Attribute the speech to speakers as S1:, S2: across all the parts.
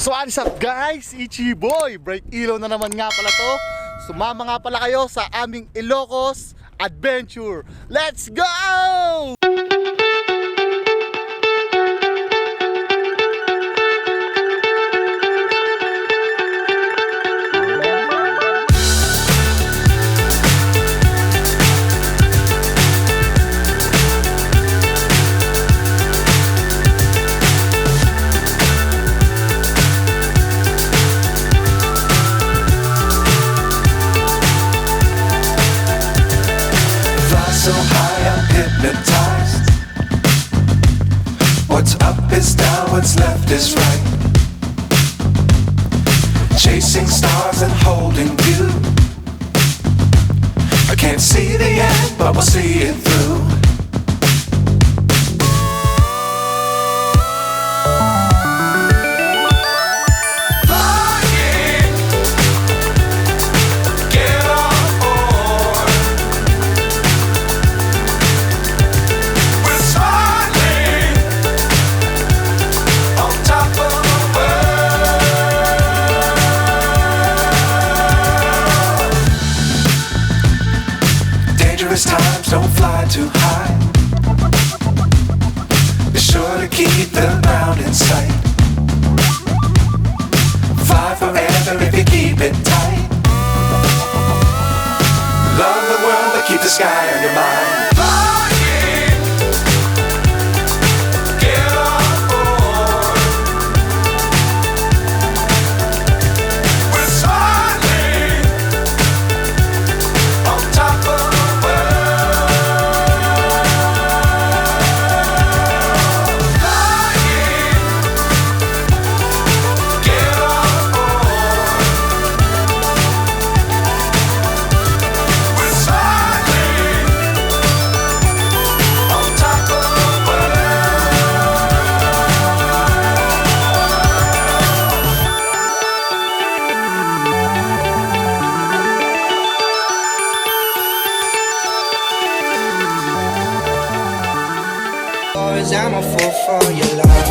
S1: So what's up guys, Ichi Boy, Bright Ilaw na naman nga pala to. Sumama nga pala kayo sa aming Ilocos Adventure. Let's go!
S2: So high I'm hypnotized. What's up is down, what's left is right. Chasing stars and holding you. I can't see the end, but we'll see it through. Times don't fly too high. Be sure to keep the ground in sight. Fly forever if you keep it tight. Love the world but keep the sky on your mind.
S3: I'm a fool for your love.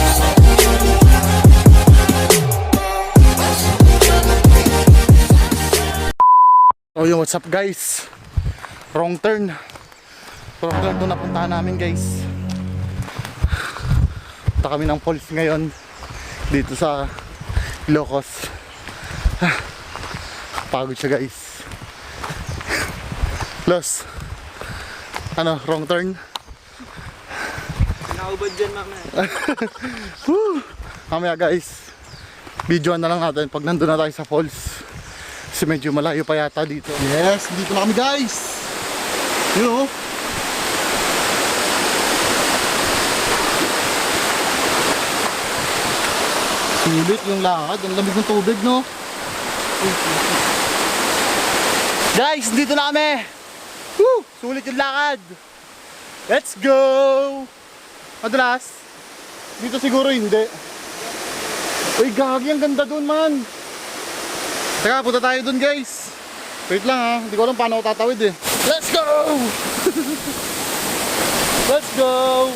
S1: So yung what's up guys, wrong turn to napuntahan namin guys. Punta kami ng falls ngayon dito sa Ilocos. Pagod siya guys. Los, ano, wrong turn.
S3: Naubad dyan mamaya.
S1: Mamaya guys, videoan na lang natin pag nandun na tayo sa falls. Kasi medyo malayo pa yata dito. Yes, dito na kami guys. You know, sulit yung lakad. Ang lamig ng tubig, no? Guys, dito na kami. Woo! Sulit yung lakad. Let's go! Madalas, dito siguro hindi. Uy, gagi, ang ganda dun man. Teka, punta tayo dun guys. Wait lang ha, hindi ko alam paano ako tatawid eh. Let's go! Let's go!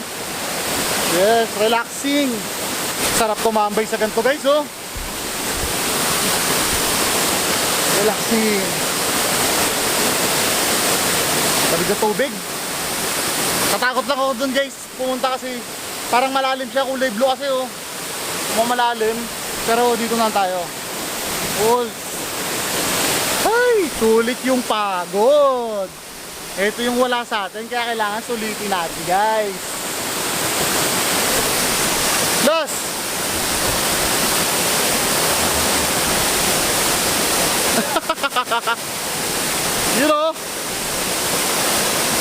S1: Yes, relaxing. Sarap tumambay sa ganito guys, oh. Relaxing. Labig na tubig. Katakot lang ako dun guys, pumunta kasi parang malalim siya, kulay blue kasi oh. Malalim, pero dito na tayo. Falls. Ay, sulit yung pagod. Ito yung wala sa atin, kaya kailangan sulitin natin guys. Los! You know,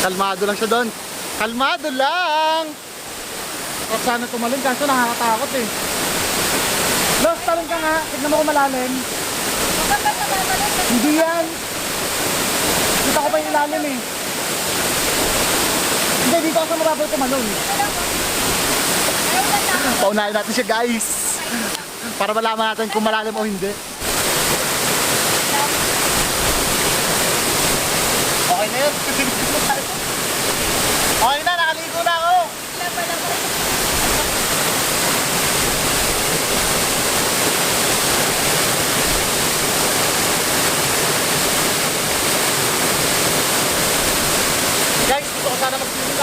S1: kalmado lang siya doon. Kalmado lang. Huwag sana tumalon kaso nakakatakot eh. Los, talon ka nga. Tignan mo kung malalim. Hindi yan. Kita ko pa yung ilalim eh. Hindi, dito ako sa mababaw tumalon. Paunahin natin siya guys. Para malaman natin kung malalim o hindi. Okay na yun. Okay na, nakaligo na ako.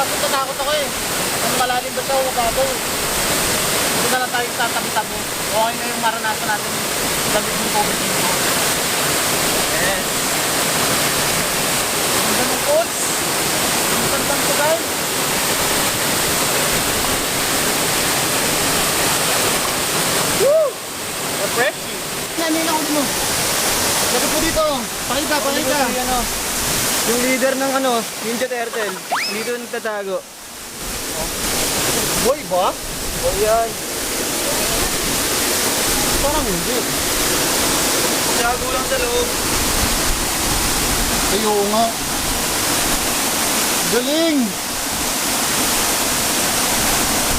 S1: Kaso natakot ako eh. Ang malalim ba siya o babaw? Ito na lang tayo tatabi-tabi. Okay na yung maranasan natin lamig ng tubig dito. Yes. Ang ganong coach. Ang gandang ko guys. Woo! Refreshing. Nanin ako mo. Lagi po dito. Pakita.
S4: Yung leader ng Ninja Turtle, dito nagtatago.
S1: Boy ba?
S4: O yan.
S1: Parang hindi.
S4: Tago lang sa loob.
S1: Ay, oo nga. Galing!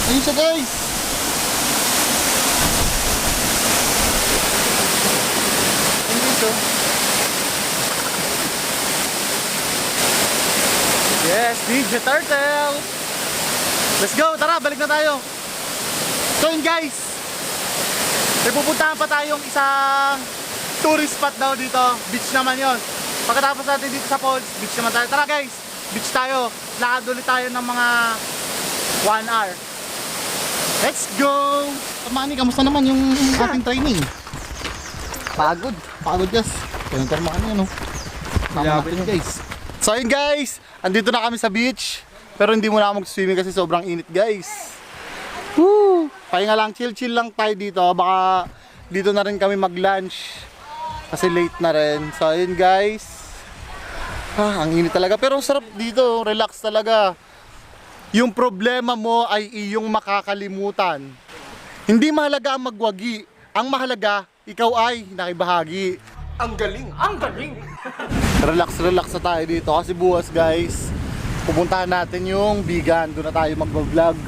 S1: Ayun siya guys! Ayun dito. Yes, Ninja Turtle! Let's go! Tara, balik na tayo! So yun guys! May pupuntahan pa tayong isang tourist spot daw dito. Beach naman yon. Pagkatapos natin dito sa falls, beach naman tayo. Tara guys! Beach tayo. Lakad ulit tayo ng mga 1 hour. Let's go! Manny, kamusta naman yung ating training? Pagod. Pagod guys. Kaya yung terma ano. Tama natin yun guys. So yun guys, andito na kami sa beach. Pero hindi muna ako mag-swimming kasi sobrang init guys. Woo! Pahinga lang, chill lang tayo dito. Baka dito na rin kami mag-lunch. Kasi late na rin. So yun guys. Ang init talaga. Pero sarap dito, relax talaga. Yung problema mo ay iyong makakalimutan. Hindi mahalaga ang magwagi. Ang mahalaga, ikaw ay nakibahagi. Relax na tayo dito kasi bukas guys pupuntahan natin yung Bigan. Doon na tayo mag-vlog.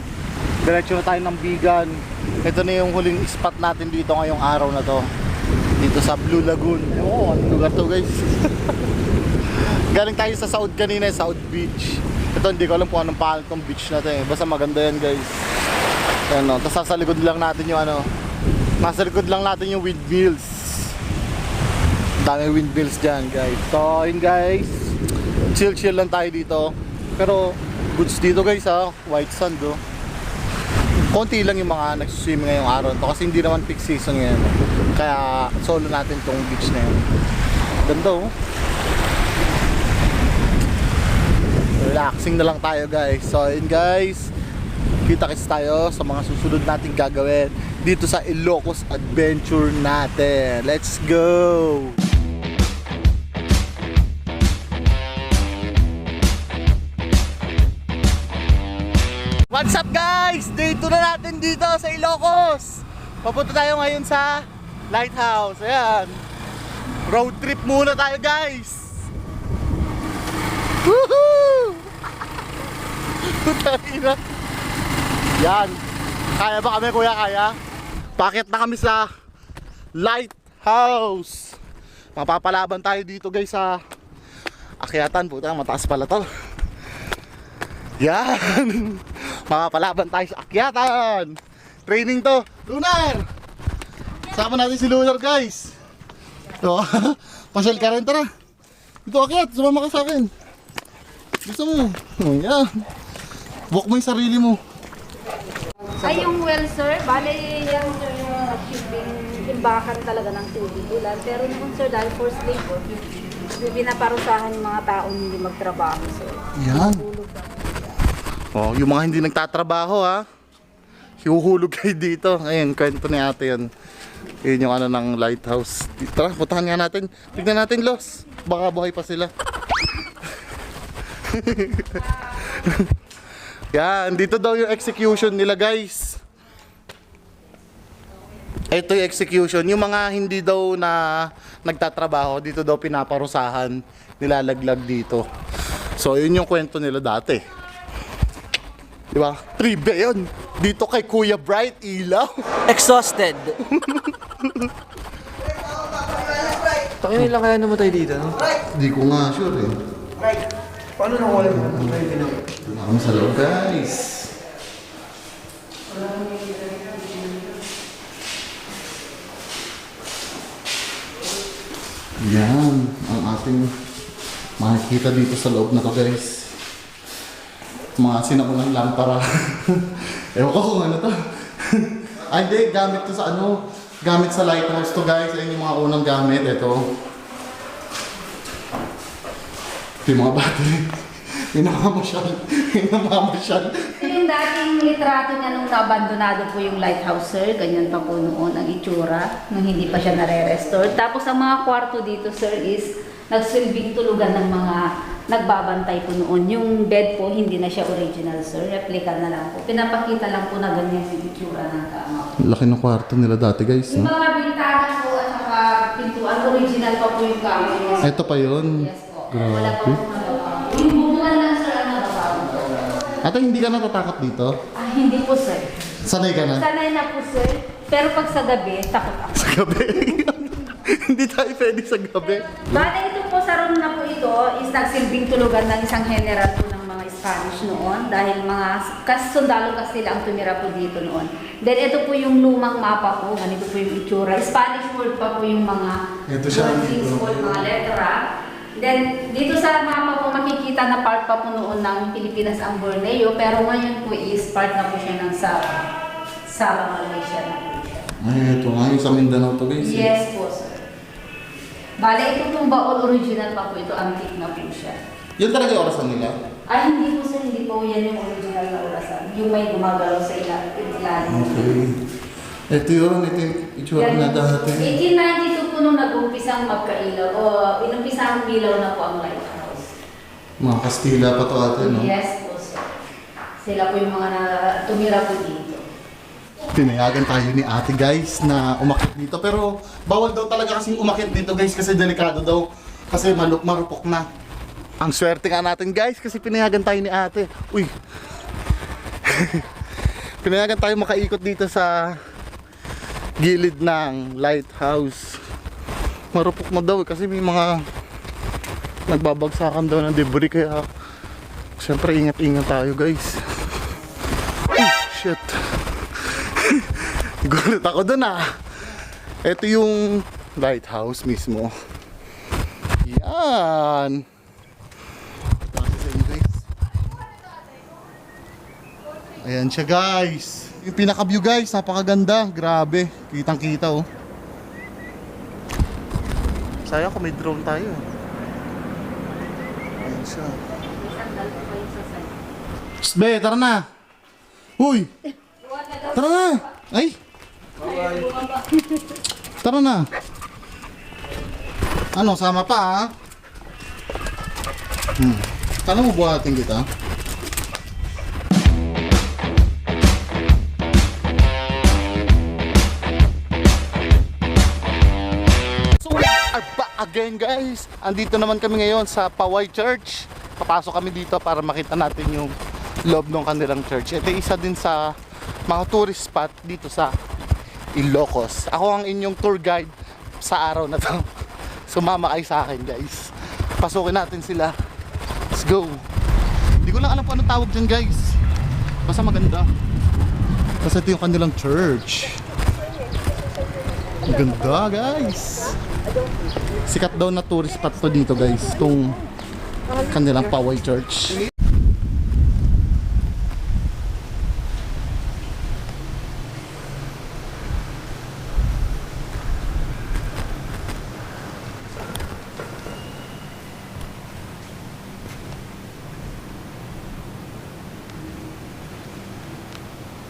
S1: Diretso na tayo ng Bigan. Ito na yung huling spot natin dito ngayong araw na to. Dito sa Blue Lagoon. Oo, anong lugar to guys? Galing tayo sa Saud kanina, Saud Beach. Ito hindi ko alam kung anong pangalan tong beach na to eh. Basta maganda yan guys. Ayan o, tapos sa likod lang natin yung nasa likod lang natin yung windmills. Daming windmills dyan guys. So yun guys, chill lang tayo dito. Pero goods dito guys ha, white sand oh. Konti lang yung mga nagsuswimming ngayong araw to kasi hindi naman peak season ngayon. Kaya solo natin tong beach na yun. Ganda oh. Relaxing na lang tayo guys. So yun guys, kita-kits tayo sa mga susunod nating gagawin dito sa Ilocos Adventure natin. Let's go! What's up guys? Day 2 na natin dito sa Ilocos. Papunta tayo ngayon sa Lighthouse. Ayan. Road trip muna tayo guys. Woohoo! Putarina. Yan. Kaya ba kami kuya? Kaya? Pakit na kami sa Lighthouse. Mapapalaban tayo dito guys sa akyatan. Puta, mataas pala to. Yan. Mapapalaban tayo sa akyatan. Training to. Lunar! Sama natin si Lunar guys. So, pasyal ka rin, tara. Ito akyat, sumama ka sa akin. Gusto mo? Yan. Walk mo yung sarili mo.
S5: Ay, yung well, sir, bale yung shipping, imbakan talaga ng tubig ulan. Pero naman, sir, dahil forced labor, pinaparusahan yung mga taong hindi magtrabaho, sir.
S1: Yan. Oh, yung mga hindi nagtatrabaho ha. Hihuhulog kayo dito. Ayun, kwento ni ate yan. Yun yung ng lighthouse. Tara, puntahan nga natin. Tignan natin, Los. Baka buhay pa sila. Yan, dito daw yung execution nila guys. Ito yung execution. Yung mga hindi daw na nagtatrabaho, dito daw pinaparusahan, nilalaglag dito. So yun yung kwento nila dati. Diba? Trivia yun. Dito kay Kuya Bright Ilaw.
S4: Exhausted. Takin nila kaya namatay dito, no?
S1: Hindi ko nga sure eh.
S4: Paano nawala mo?
S1: Vamos sa loob guys. Yan ang ating makikita dito sa loob na to guys. Mga sinaunang lampara. Ewan ko kung ano to. Ay, hindi. Gamit to sa ano. Gamit sa lighthouse to, guys. Ayun yung mga unang gamit. Ito. Ito yung mga battery. Pinamamasyal.
S5: Ito yung dating litrato niya nung abandonado po yung lighthouse, sir. Ganyan pa po noon ang itsura nung hindi pa siya nare-restore. Tapos ang mga kwarto dito, sir, is nagsilbing tulugan ng mga nagbabantay po noon. Yung bed po, hindi na siya original, sir. Replica na lang po. Pinapakita lang po na ganyan yung itsura ng kama.
S1: Laki ng kwarto nila dati, guys.
S5: Yung
S1: No?
S5: mga bintana po at saka pintuan, original pa po yung kama.
S1: Ito pa yun.
S5: Yes po. Wala pa
S1: Grabe.
S5: po nagawa. Yung bubungan lang, sir, ang nagawa po.
S1: Ate, hindi ka natatakot dito?
S5: Ah, hindi po, sir.
S1: Sanay ka na?
S5: Sanay na po, sir. Pero pag sa gabi, takot ako.
S1: Sa gabi. Hindi tayo pwede sa gabi.
S5: Bale, ito po sa room na po ito is nagsilbing tulugan ng isang general po ng mga Spanish noon dahil mga sundalo kasi sila ang tumira po dito noon. Then ito po yung lumang mapa po, ganito po yung itsura. Spanish word pa po yung mga
S1: Ito siya,
S5: wordings
S1: dito.
S5: po, yung mga letra. Then dito sa mapa po makikita na part pa po noon ng Pilipinas ang Borneo, pero ngayon po is part na po siya ng Sabah, Malaysia na po siya.
S1: Ay, ito nga yung sa Mindanao to, guys.
S5: Yes po, sir. Bale, ito pong baon original pa po ito, antique na po siya.
S1: Yun talaga yung orasan nila?
S5: Ay, hindi po sir, hindi po yan yung original na orasan. Yung may gumagalaw sa ilalim.
S1: Okay. Ito yun, ito yung itsura na dati.
S5: 1892 po nung nag-umpisang magkailaw, o inumpisang bilaw na po ang lighthouse.
S1: Mga Kastila pa to ate, no?
S5: Yes po sir. Sila po yung mga tumira po dito.
S1: Tinayagan tayo ni ate, guys, na umakyat dito. Pero bawal daw talaga kasing umakyat dito, guys, kasi delikado daw. Kasi marupok na. Ang swerte nga natin, guys, kasi pinayagan tayo ni ate. Uy! Pinayagan tayo makaikot dito sa gilid ng lighthouse. Marupok na daw kasi may mga nagbabagsakan daw ng debris, kaya siyempre ingat-ingat tayo, guys. Uy! Shit! Gulat ako dun ah. Ito yung lighthouse mismo. Yan. Tapos sa inyo, guys. Ayan siya, guys. Yung pinaka-view, guys, napakaganda. Grabe. Kitang-kita, oh. Sayang kung may drone tayo. Ayan siya. Psst, be, tara na. Uy! Tara na. Ay! Tara na. Ano, sama pa ha? Kala mo buhatin kita? So we are back again, guys. Andito naman kami ngayon sa Paway Church. Papasok kami dito para makita natin yung loob ng kanilang church. Ito isa din sa mga tourist spot dito sa Ilocos. Ako ang inyong tour guide sa araw na to. Sumama kayo sa akin, guys. Pasukin natin sila. Let's go. Hindi ko lang alam kung anong tawag dyan, guys. Basta maganda. Kasi ito yung kanilang church. Ganda, guys. Sikat daw na tourist spot to dito, guys. Itong kanilang Paway Church.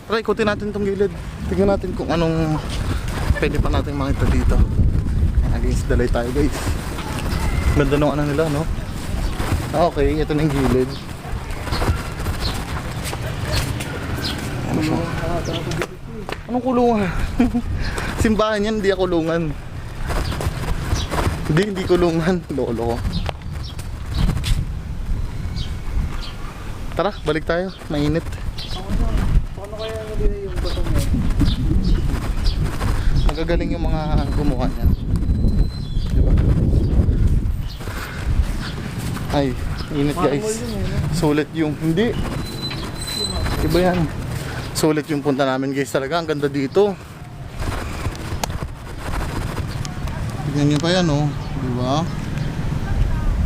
S1: Try, ikutin natin itong gilid. Tingnan natin kung anong pwede pa natin makita dito. Against the light tayo, guys. Ganda nung ano nila, no? Okay, ito na yung gilid. Ano siya? Anong kulungan? Simbahan yan, hindi kulungan. Hindi kulungan. Lolo ko. Tara, balik tayo. Mainit. Magagaling yung mga gumawa niyan. Diba? Ay, init, guys. Sulit yung hindi. Iba yan. Sulit yung punta namin, guys, talaga. Ang ganda dito. Tignan nyo pa yan, oh. Diba?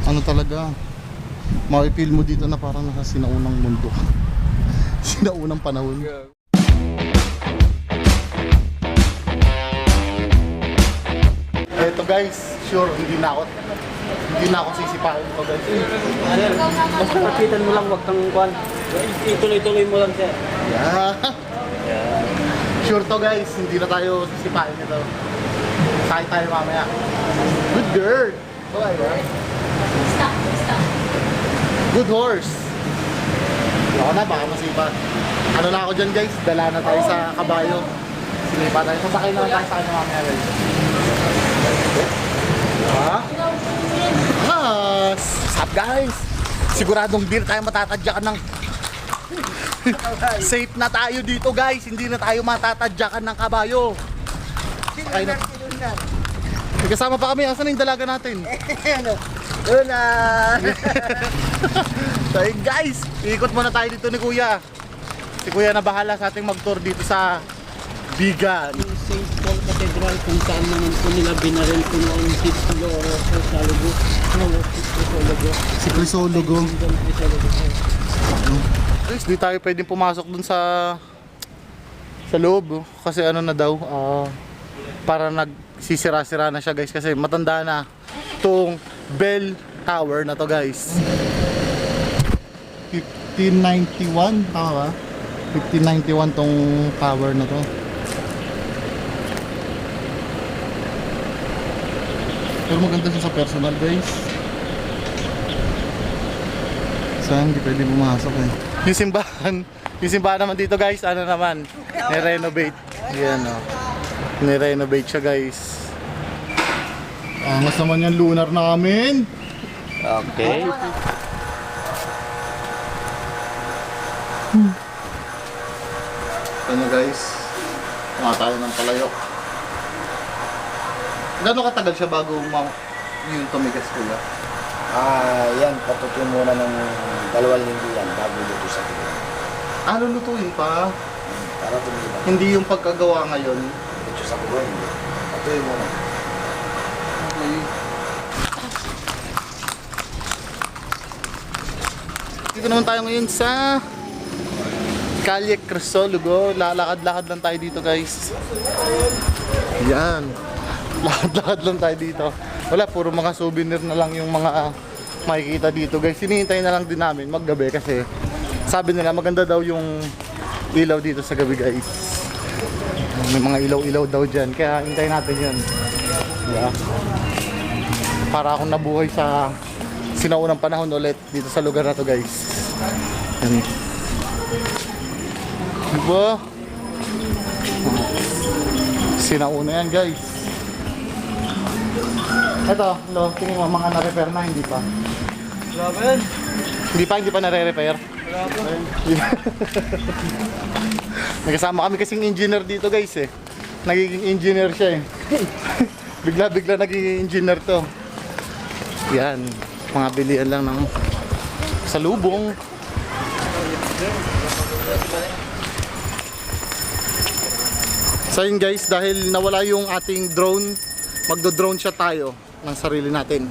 S1: Ano talaga? Makipil mo dito na parang nasa sinaunang mundo. Sinaunang panahon. Eto guys, sure hindi na ako sisipain ko guys.
S6: Basta kapitan mo lang, wag kang kwan. Ituloy-tuloy mo lang siya.
S1: Yeah. Sure to guys, hindi na tayo sisipain nito. Sakay tayo mamaya. Good girl. Okay ba? Good horse. Ako na, baka masipa. Ano na ako dyan guys, dala na tayo sa kabayo. Sinipa tayo. Sasakay na lang tayo sa kanya mamaya guys. Ha? What's up guys? Siguradong beer tayo matatadyakan ng safe na tayo dito guys. Hindi na tayo matatadyakan ng kabayo. Sakay na. May kasama pa kami. Asan na yung dalaga natin?
S6: Doon na!
S1: So guys, ikot muna tayo dito ni Kuya. Si Kuya na bahala sa ating mag-tour dito sa Bigan.
S6: St. Paul Cathedral kung saan naman po nila binaril ko noong Crisologo.
S1: Si Crisologo. Guys, di tayo pwedeng pumasok dun sa loob. Kasi ano na daw, para nagsisira-sira na siya guys. Kasi matanda na itong bell tower na to guys. 1591, tama ba? 1591 tong tower na to. Pero maganda siya sa personal guys. Saan hindi pwede pumasok eh. Yung simbahan naman dito guys, ano naman, ni-renovate. Yan o. Ni-renovate siya guys. Angas naman yung lunar namin.
S6: Okay.
S1: Ano guys, mga tayo ng palayok. Gano'ng katagal siya bago yung tumigas kuya?
S7: Yan, patutuin muna ng 2 linggo yan bago luto sa tuloy.
S1: Lulutuin pa?
S7: Para tumila.
S1: Hindi yung pagkagawa ngayon.
S7: Luto sa tuloy, hindi. Patutuin muna.
S1: Okay. Dito naman tayo ngayon sa Calle Crisologo. Lalakad-lakad lang tayo dito guys. Yan. Lakad-lakad lang tayo dito. Wala, puro mga souvenir na lang yung mga makikita dito guys. Hinihintay na lang din namin maggabi kasi sabi nila maganda daw yung ilaw dito sa gabi guys. May mga ilaw-ilaw daw dyan. Kaya hintayin natin yun. Yeah. Para akong nabuhay sa sinaunang panahon ulit dito sa lugar na to guys. Yan. Diba? Sinauna yan guys. Ito, tingin mo mga na-repair na, hindi pa.
S6: Grabe yan.
S1: Hindi pa nare-repair.
S6: Grabe.
S1: Nagkasama kami kasing engineer dito guys eh. Nagiging engineer siya eh. Bigla-bigla naging engineer to. Yan, mga bilihan lang ng salubong. So yun guys, dahil nawala yung ating drone, magdo-drone shot tayo ng sarili natin.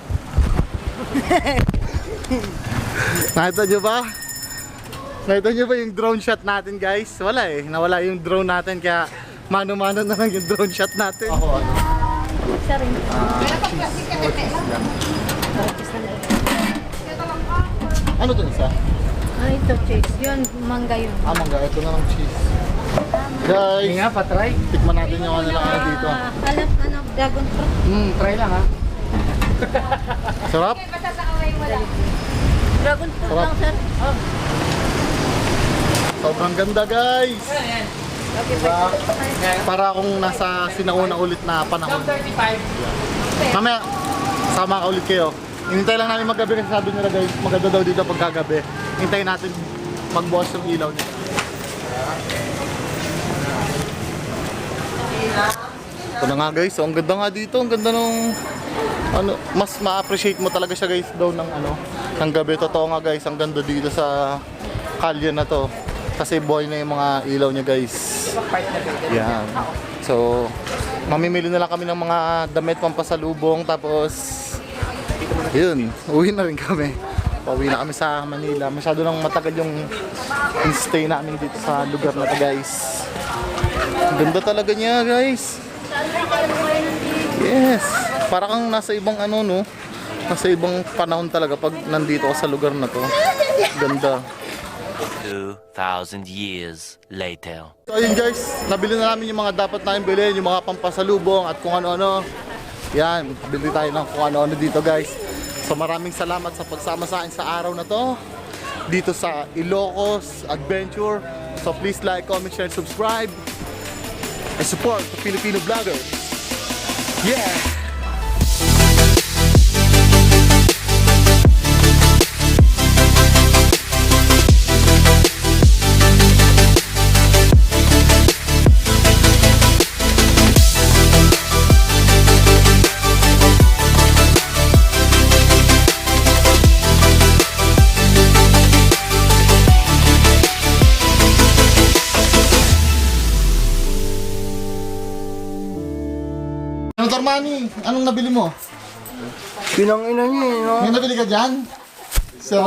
S1: Nakita nyo ba? Nakita nyo ba yung drone shot natin guys? Wala eh, nawala yung drone natin kaya mano-mano na lang yung drone shot natin. Ako ano?
S5: Isa rin.
S1: Ano to isa?
S5: Ito, cheese. Yun, mangga yun.
S1: Mangga, ito na lang cheese. Guys,
S6: Hindi nga, patry.
S1: tikman natin yung ano lang dito.
S5: Dragon fruit.
S6: Try lang ha.
S1: Sarap?
S5: Dragon fruit
S1: Sarap.
S5: lang, sir.
S1: Sobrang ganda guys. Diba? Para akong nasa sinauna ulit na panahon. Mamaya, sama ka ulit kayo. Hinintay lang namin maggabi kasi sabi nila guys, maganda daw dito pagkagabi. Hintayin natin magbukas yung ilaw dito. Ito na nga guys, ang ganda nga dito, ang ganda nung mas ma-appreciate mo talaga siya guys daw ng gabi. Totoo nga guys, ang ganda dito sa kalye na to. Kasi buhay na yung mga ilaw niya guys. Yan. So, mamimili na lang kami ng mga damit pampasalubong tapos yun, uwi na rin kami. Pauwi na kami sa Manila. Masyado nang matagal yung stay namin dito sa lugar na to, guys. Ganda talaga niya, guys. Yes. Para kang nasa ibang ano, no? Nasa ibang panahon talaga pag nandito ka sa lugar na to. Ganda.
S8: 2,000 years later.
S1: So ayun guys, nabili na namin yung mga dapat namin bilhin, yung mga pampasalubong at kung ano-ano. Yan, bili tayo ng kung ano-ano dito guys. So maraming salamat sa pagsama sa akin sa araw na to dito sa Ilocos Adventure. So please like, comment, share, subscribe and support the Filipino vloggers. Yeah! Ano Tormani? Anong nabili mo?
S7: Pinang ina niya, no?
S1: May nabili ka dyan? Sir